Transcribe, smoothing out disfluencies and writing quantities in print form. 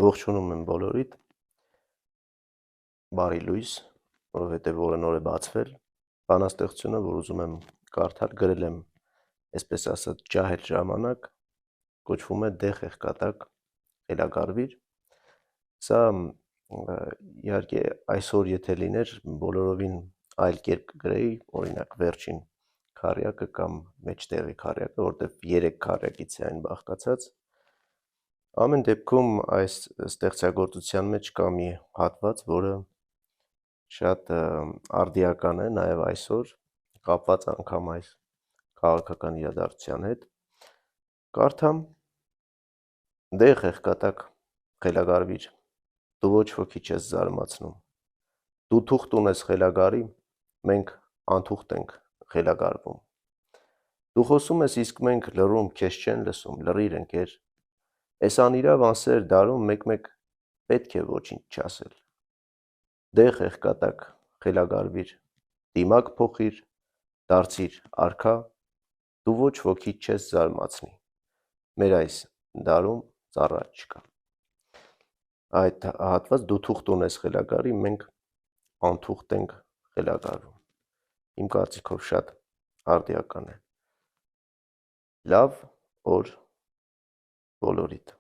Ողջունում եմ բոլորիդ, բարի լույս, որովհետև օրը նոր է բացվել, բանաստեղծությունը, որ ուզում եմ կարդալ, գրել եմ, այսպես ասած, ջահել ժամանակ, կոչվում է դե խեղկատակ խելագարվիր, սա իհարկե այսօր եթե լիներ, բոլորովին այլ կերպ կգրեի, օրինակ վերջին քառյակը կամ մեջտեղի քառյակը, որտեղ 3 քառյակից է այն բաղկացած, ամեն դեպքում այս ստեղծագործության մեջ կա մի հատված, որը շատ արդիական է նաև այսօր, կապված անգամ այս քաղաքական իրադարձության հետ, կարդամ դե խեղկատակ խելագարվիր, դու ոչ ոքի չես զարմացնում, դու թուղթ ունես խելագարի, մենք անթուղթ ենք խելագարվում, դու խոսում ես, իսկ մենք լռում, քեզ չեն լսում, լռիր ընկեր, Էս անիրավ անսեր դարում մեկ-մեկ պետք է ոչինչ չասել, դե խեղկատակ խելագարվիր, դիմակ փոխիր, դարձիր արքա, դու ոչ ոքի չես զարմացնի, մեր այս դարում ծառա չկա, այդ հատված դու թուղթ ունես խելագարի, մենք անթուղթ ենք խելագարվում, իմ կարծիքով շատ արդիական է, լավ օր բոլորիդ